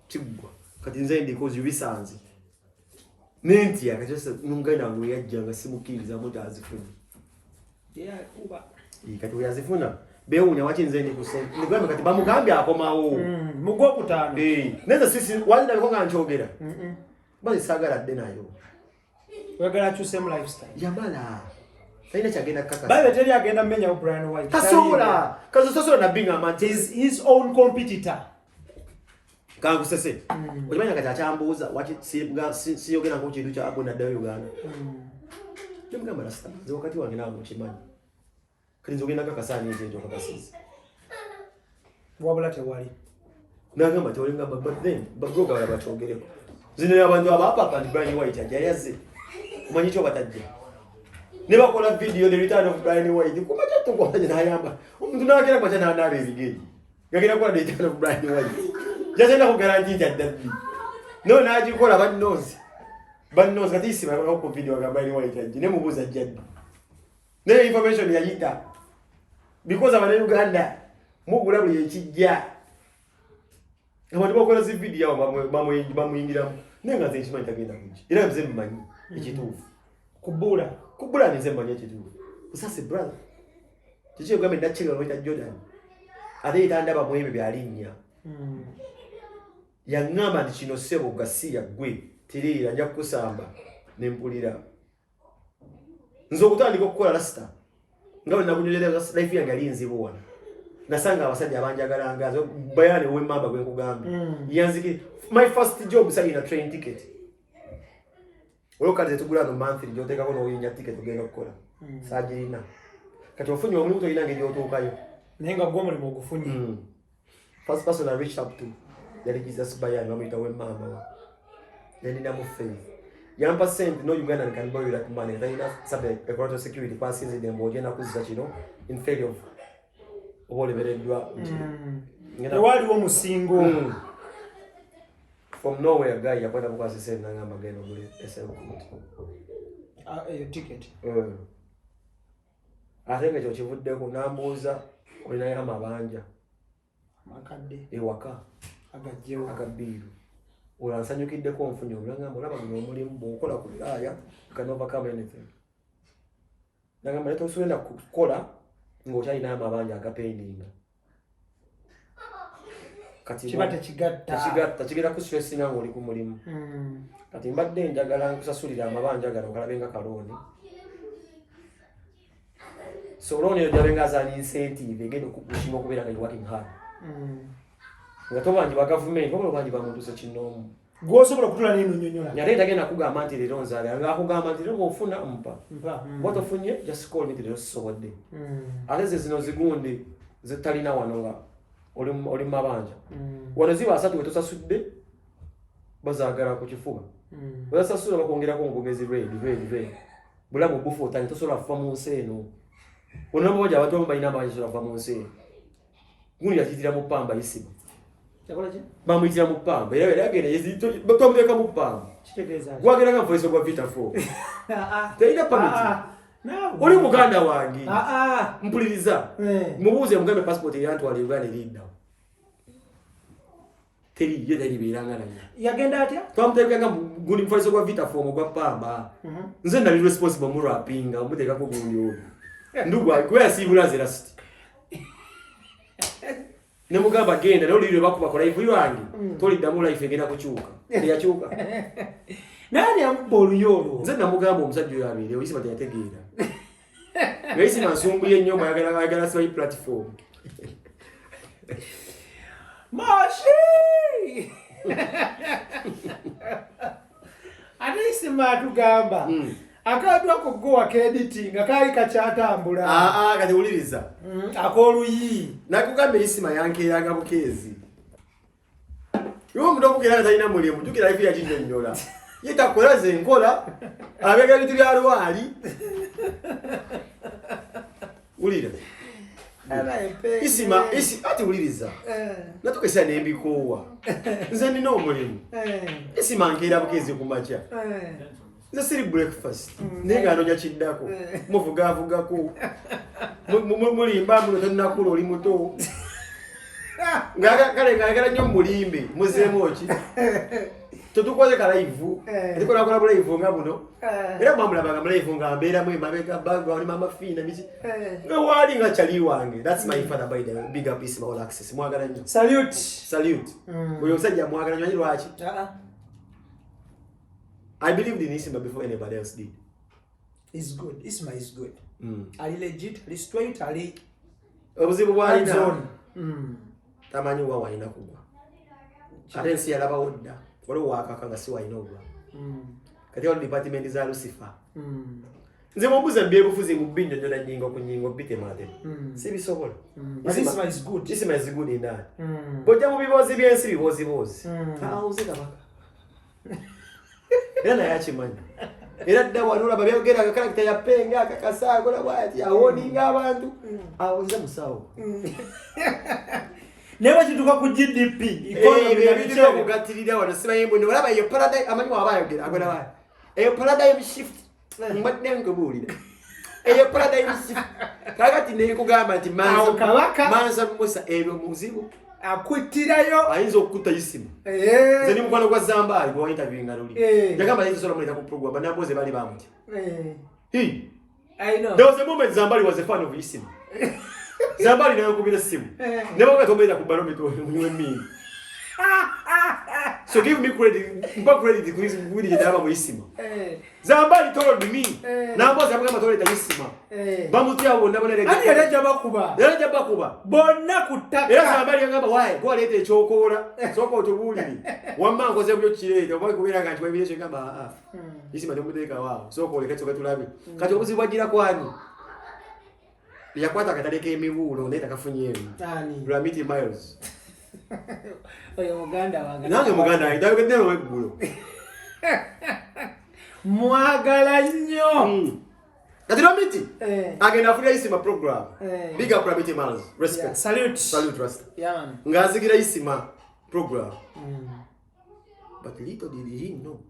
kigwa kati nze ndiko zibisanze nenti akajesa nungana ngo yajjanga simukiriza muta azifuna kuba kati uyazifuna bewunya wachi nze ndi kusente ndigamba kati bamugambi akomawo mugo kutano neza sisi wazina bikonga nchogera bali sagala dde nayo wagala to same lifestyle yamala taina chagenda kaka babe teri agenda mmenya Brian White kasobola kazososola na binga man his own competitor kangu sese ojimanya kati achambuza wachi si yogena ngo kintu cha abona dayo Uganda ndimugamba rasta nze wakati wange nawo kimanyi kati nzogenda kaka sani nje njo kaka sisi wabula tewali nagamba tolinga but then bagoga wala bachogereko zino abantu abapa kandi Brian White ajayaze umanyi cyo batajje ne bakola video the return of Brian White kuma cyato kwa nayamba umuntu nakera kwa cyana na rezigeni gakira kwa the return of Brian White jazenda ko guarantee jaddabi no naji kola bannozi kati sima ko video ga Brian White ajje ne mubuza jaddi ne information yayita because abane Uganda mugula buli ekijja abantu bakola zi video bamuyingira nenga ze nchima itagenda kunji era mze mmanyi ekitufu kubula nize mmanyi ekitufu usase brother kiche ugambe ndachira loita Jordan ate itandaba muyibe byalinya yangamba ndi kino sebo gasiya gwe tirira nja kusamba nempulira nzokutandika okukola rasta ngawe nakunyolera life yange alinzibo wana nasanga abasajja abanjagala ngazo bayane we mamba gwe kugamba yanziki my first job say in a train ticket olokadde tugula no monthly joteka kono oyinya ticket ogenda okukola sajirina kati ofunye omuntu oyina ngeri otuukayo nenga gwo mulimo ogufunye first person I reached up to yali Jesus bayani wamuyita we mamba yani na mu faith yampa sent no Ugandan can borrow that money then sabe economic security passes them bojena kuziza kino in failure of olebereddwa wali wo musingo from nowhere guy yakwenda kukwasa send nangamba geno muri SL ticket atenge cyo kivudde ku nambuza olina ya mabanja makadde ewaka agajjewo akabiru ulansanyukidde ko mfunyo ngamba olaba bino omulimu bokola ku bilaya can overcome anything nangamba leto suenda kukola ngokyalina amabanja agapendinga kati kibate kigata ku stress nga oli ku mulimu kati mbadde njagala nkusasulira amabanja gano kalabenga kaloni so loni yabenga za incentive egendo kukushinga kubera nga working hard ngato banji ba government babo banji ba muntu se kinomu gwosobola kutula nino nyonyola nyate tagenda kugamba nti lero nzale nga kugamba nti lero ofuna mpa boto funye just call me lero sobodde aleze zino zigundi zitalina wanonga oli mabanja wanaziba asatu wetosasudde bazagala ku kifuba basasula bakongera ko ngogezi red bulamu bufu otani tosola fa mu nseno onamoja watu bayina banje sola fa mu nseno gundi yakitira mu pamba isiba yakola ki bamuyitira mu pamba era yagenda yezito batomuleka mu pamba kitegeeza gwagera nga voice kwa vita 4 tayina permit oli muganda wange mpuliriza mubuuze mugambe passport yantu ali Uganda linda teri yedali biranga nanya yagenda atya twamuteka gundi voice kwa vita 4 gwa pamba nze ndali responsible mu rapinga umuteka ko gundi oyo ndugu akwe sibula zerasti ne mugamba genda lero liro bakubakola ivu yange toliddamu life egenda kuchuka yachuka nani ambolu yolo nze namugamba omusajja oyo abire oyisiba teyategeera ngayisi mansumbuye nnyo mayagala siba platform mashi Anisi matugamba akadwa kugowa editing akali kachatambula kati uliriza akoluyi nakugambe isima yankeraga bukezi yo mudoku kera talina mulimu tukira ifi ya jinjo nyola yita kolaze nkola abega bitu bya lwali ulira isima ati uliriza natukesa nembikowa nze ndina omulimu isima nkera bukezi kumacha nze siri breakfast nenga anonya kiddako muvugavugako mulimba muno tannakula oli muto ngagala nnyo mulimbe muzeemu ki tetukoze kalaivu tekolakola bulaivu nga buno era mwamulabaga mulaivu nga mbeeramu emabega background mamafiina miki nga waali nga kyali wange. That's my father by the big up Isma Olaxess. Mwagala nnyo. Salute. Oyo omusajja mwagala nnyo lwaki? I believed in Isma before anybody else did. It's good. Isma is good. Ali legit, ali straight, ali obuzibu bwalina tamanyi wa walina kugwa. Ate ensi yalaba wodda. Waliwo wakaka nga si walina ogwa. Kati wali department za Lucifer. nze mbuze mbyebufuzi mu binyo nyona nyingo ku nyingo bite mate sibisobola Isma is good. Isma is good in that bojja mu bibozi byensi bibozi uze kabaka era yachimanyi era dda wanula babyogera ka character ya penga akakasa kola bwati awoninga abantu awuze musawo newe kituka ku GDP economy ya kugatirira wana siba yimbo ndo laba yo paradigm amanyi wabayogera agona bayi eyo paradigm shift mbadde nkubulira eyo paradigm shift kakati ne kugamba nti manza musa ebyo muzibu akwitirayo ayinza okukuta Isma zeni mukwano kwa Zambali kwa interview ngaluli yagamba yinza sola muleta ku program banaboze bali bamuti I know there was a moment Zambali was a fan of Isma Zambali nayo kubira simu never got to ku barometer munywe mimi so give me credit mba credit kuri ndaba mu Isma Zambali told me namboze amugamba toleta Isma bamuti abo ndabona yaraja bakuba bonna kutaka era Zambali ngamba why go lete chokola soko tubuliri wamma ngoze byo kirete oba kubira kanti wabire cyo ngamba Isma ndimuteka wao soko leke tsoka tulabe kati okuzibwagira kwani yakwata akataleke emibuulo neta kafunyemu Ramiti Miles oyo Uganda wanga nange Muganda ayitagedde webulo mwagala nnyo kati Ramiti agenda afulira Isma program big up Ramiti Miles respect salute trust ngazigira Isma program but little did he know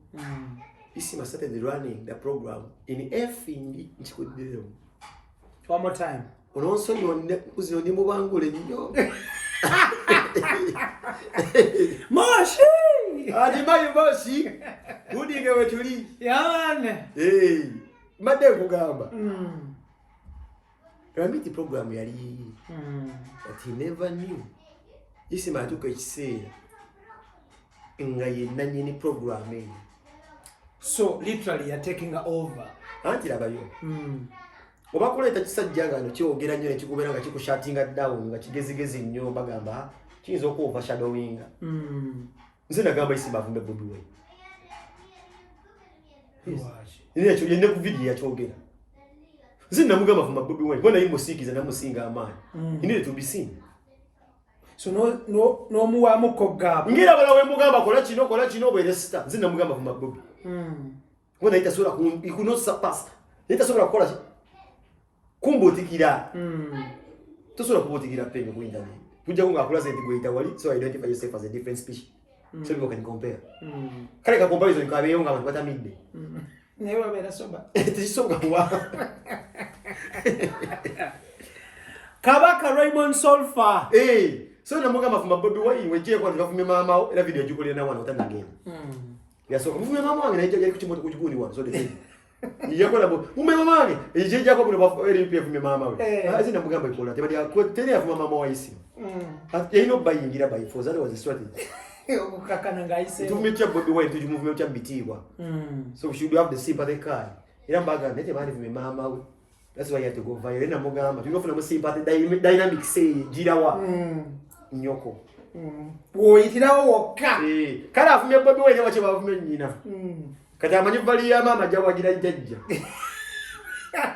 Isma started running the program in effing nchikudero. One more time. Ononso ni mubangule nnyo. Moshi! Adimayo Moshi. Udinge wetuli. Yaman. Made kugamba. Ramiti program yali. But he never knew. Isma atuka ekiseera. Nga yenna nyini programming. So literally you're taking over. Anti labayo. Oba kuleta kisajja ngano kyogera nnyo ekikubera nga kikushatinga down nga kigezigezi nnyo bagamba kiyinza okuva shadowing. Nze nagamba Isma avumbe Bobi Wine. Yes. Yine ku video yakyogera. Nze namugamba avumba Bobi Wine. Bona yimbo sikiza namusinga amaani. Inile to be seen. So no muwa mukogaba. Ngira bala we mugamba kola kino bwe resta. Nze namugamba avumba Bobi. Bona itasura ikuno sapasta. Itasura kola kumbotikira tosora kubotikira penye ku internet kujja kunga akula senti goita wali so identify yourself as a different species so people can compare kale ka comparison ka beyo nga abantu batamidde newa bera soba tisoga wa Kabaka Raymond Solfa so na muga mafuma Bobi Wine weje kwa tukafume mama era video jukule na wana utandangeni yasoka mufume mama wange na ije kuchimoto kujuguni wana so de yako labo mama wange ije jako bino bafu RPF mama we azina mugamba ikola tebali akotene afuma mama wa Isma ino bayingira by force that was a strategy okukakana ngaise to meet Bobi Wine to movement chambitirwa so should have the sympathy card era mbaga nete bani fume mama we that's why you have to go viral na mugamba tunofuna mu sympathy dynamic say jirawa nyoko woyitirawo wokka kala afumye Bobi Wine wache bafume nyina kati amanyi vali ya mama jawa gira jajja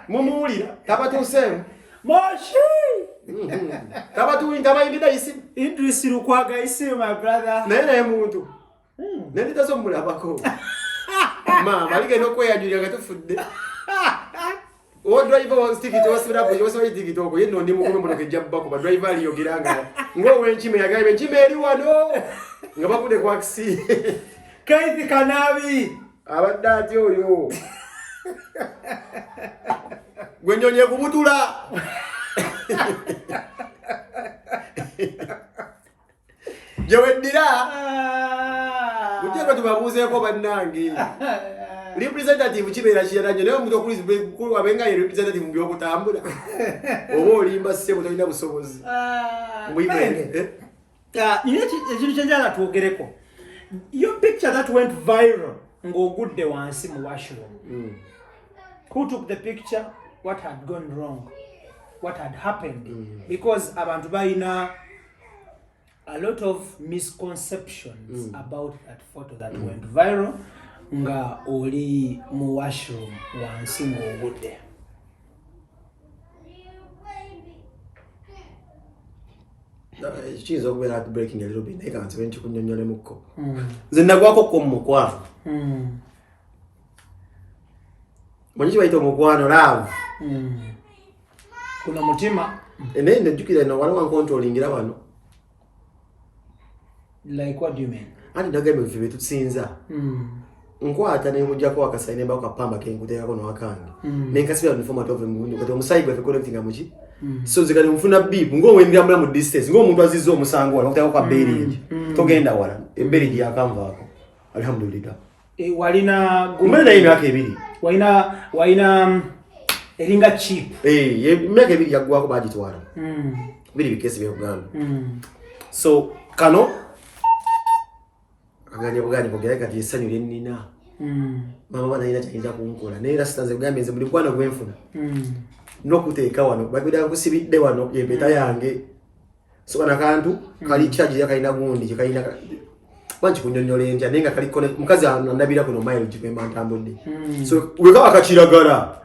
mumuulira tabatusemu Moshi tabatu intama indida Isma Idris Lukwaga Isma my brother nene muntu nene taso mulabako mama ligeno kweyajulira gatufudde o driver was ticket was sura po was ticket ko yeno ndi mukuru munoke jabba ko ba driver ali yogiranga ngo wenchime yagaye nchime eri wano nga bakude kwa aksi Kaithi Kanabi abadati oyo gwenyonye kubutula jewedira uteko tubabuze ko bannange representative kibera kiyaranyo nayo muto kuri abenga representative mbyo kutambula obo olimba sebo tolina busobozi mwibenge ekintu kyenjala twogereko your picture that went viral ng'ogudde wansi mu washroom. Who took the picture? What had gone wrong? What had happened? Because abantu bayina a lot of misconceptions about that photo that went viral. nga oli mu washroom wansi ng'ogudde. She's over at breaking a little bit. They can't went to kunyonyole mukko. Nze nagwako ko mukwano. Mwanyishi baito mukwano love. Kuna mutima. Ene ndjukira no wala controlling wano. Like what do you mean? Ati ndagame vibe tutsinza. Nkwata ne kujako akasaine ba kapamba kenguteka kono wakange. Nenkasibira ni format of mundu kati omusayi gwe connecting amuchi. So zikali mfuna beep ngo wendira mu distance ngo omuntu azizo omusango wala kutaka kwa berry. Togenda wala berry ya kamva ako. Alhamdulillah. Walina gumena imyaka ebiri. Waina eringa cheap. Imyaka ebiri yagwako bagitwala. Biri bikesi bya Uganda. So kano aganya bugani kogera kati esanyule nina. Mama bana ina chainza kunkola. Nera sitanze kugambe nze muri kwana gwenfuna. Nokuteeka wano bagida kusibidde wano yempeta yange. So kana kantu kali charge yakalina gundi kikalina banchi kunyonyole nja nenga kali kone mukazi anandabira kuno mile kipemba ntambudde. So weka akachiragala.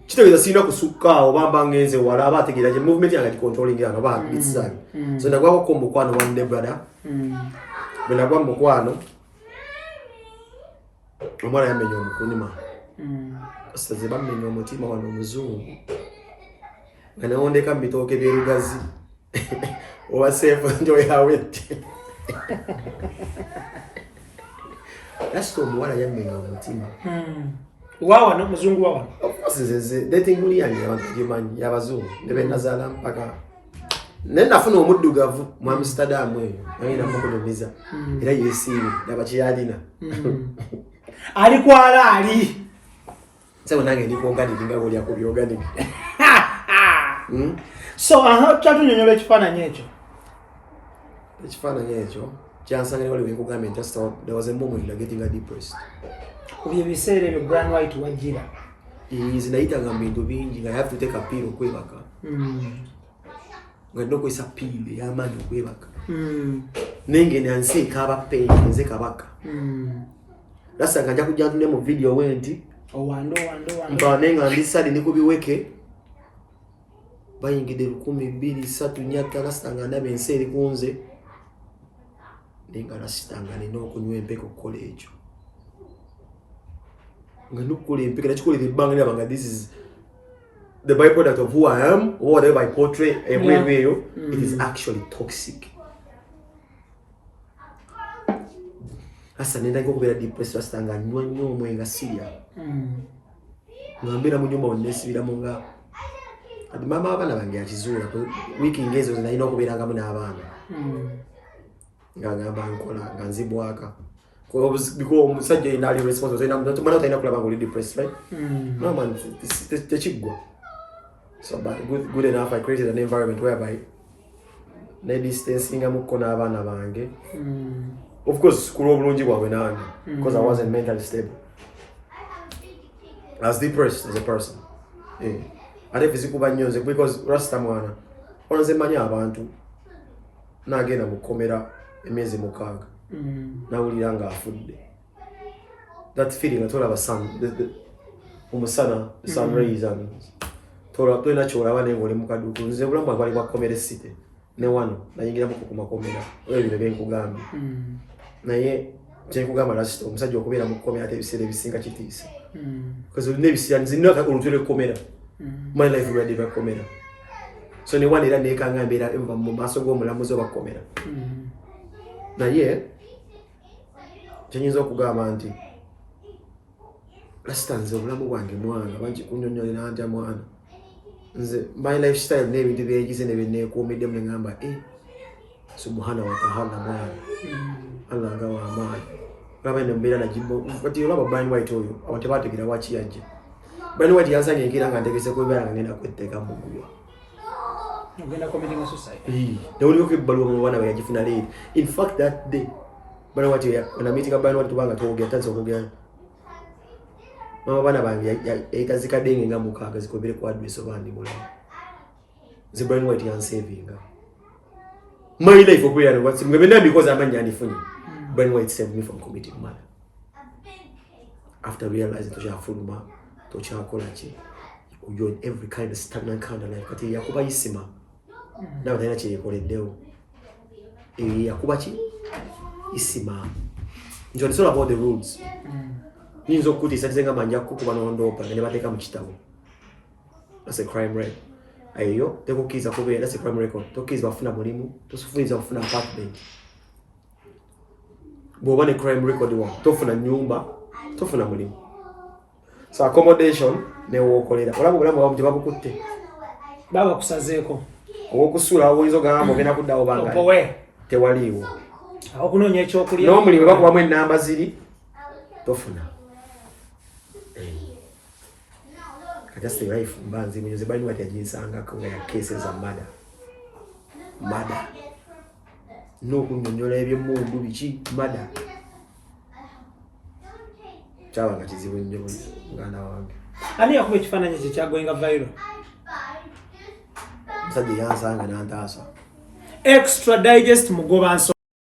Kitegeza sina kusuka obamba ngenze wala abategera je movement yanga controlling yana ba bitsani. So ndagwa ko mukwano one day brother. Bena kwa mukwano omwana yamenyo mukunima. Asaze bamenyo mutima wano muzungu. Ngana ondeka mbitoke byerugazi. Owa safe njo yawe. That's so mwala yamenyo mutima. Wawa no muzungu wawa. Of course dating muri yange abantu gimanyi yabazungu. Ndebe nazala mpaka nenda funa omuddugavu mu Amsterdam eyo nayina mukonomiza era yesibi nabakiyalina ali kwala ali sasa nange ndiko organic ngabo lya ku organic. So chatunyonyola ekifaananyi ekyo. Ekifaananyi ekyo kyansangire wali wekugamba nti there was a moment like getting depressed. Kubye biseera ebyo Brian White wajjira. Zinaitanga bintu bingi. I have to take a pill okwebaka. Ngado ko isapile yamani okwebaka. Nenge nansi kaba pain nze kabaka. Lasa nganja kujja tune mu video wenti. Wando. Mba nenga ndisali nikubiweke. Bayingide 12 nyata lasa nganda benseri kunze. Nenga lasitanga nino kunywe mpeko college. Ngano kule mpeka nachikole bibanga nabanga this is the byproduct of who I am or whatever I portray everywhere. It is actually toxic. Asa nenda ngokubera depressed asanga nnyo mwenga siya. Ngambira mu nyumba onesibira munga. Ati mama abana bange akizula wiki ngezo zinaina okubera ngamu n'abaana. Ngagamba nkola nganzibwaka. Because omusajja inali responsible so not mwana taina kulaba ngoli depressed, right? No man, the chigwa. So but good enough I created an environment whereby ne distancing amuko n'abaana bange. Of course kulo obulungi bwawe nange because I wasn't mentally stable. I was depressed as a person. Ate physical nyonze because rasta mwana onze manya abantu nagenda mukomera emyezi mukaga. Nawuliranga afudde. That feeling atola abasan umusana sun rays and tola twena chola bane ngole mukaduku nze bulamba bali bakomere site ne wano nayingira mu kumakomera ebyo byenkugamba naye kyenkugamba last omusajja okubera mu komera ate bisere bisinga kitiisa because ne bisira nzina olutule komera my life ready ba komera so ne wanira ne kangambira emva mu maso go mulamuzo bakomera naye chenyizo okugamba nti lastanze obulamu bwange mwana bangi kunyonyolera nti mwana nze my lifestyle n'ebintu byegize ne binekuumidde mu ngamba subhana wa ta'ala mwana Allah nga wa amaanyi laba ne mbera na jimbo kati olaba Brian White oyo abantu bategeera wachi yajje Brian White yazanye nkira nga ntegese kwebera ngenda kwetteeka mu gulwa ngenda committing suicide the only okay baluwa mu bana bayagifuna lead. In fact that day Brian White when I meeting Brian White tubanga togera tanzo kugera mama bana bange yaitazika denge nga mukaga zikobere kwa advice obandi mulala ze Brian White yan saving my life okwera what's ngabenda because amanya ndifunye Brian White saved me from committing murder after realizing tokyafuluma tokyakola ki you're in every kind of stagnant kind of life kati yakuba isima nawe talina kyeyekoleddewo yakuba ki isima nti it's all about the rules nyinza okukutiisa tizenga manja kukuba nondoopa ne bateeka mu kitabo that's a crime rate eyo tekukkiriza kubeera that's a crime record tokkiriza bafuna mulimu tosufuniza kufuna apartment bw'oba ne crime record wa tofuna nyumba tofuna mulimu so accommodation newokolera olaba obulamu bwamu tebabukutte baba kusazeeko owokusuula oyinza ogamba ogenda kuddawo banga tewaliiwo okunoonya ekyokulya n'omulimu bakubamu ennamba ziri tofuna just the life mbanzi mwenye bani wati ajinsanga nga ya cases za mada no kunyonyola ebyomundu biki mada chawa nga kizibu nnyo ngana wange ani yakuba ekifaananyi kye kyagoinga viral musajja yansanga n'antaasa Extradigest mugoba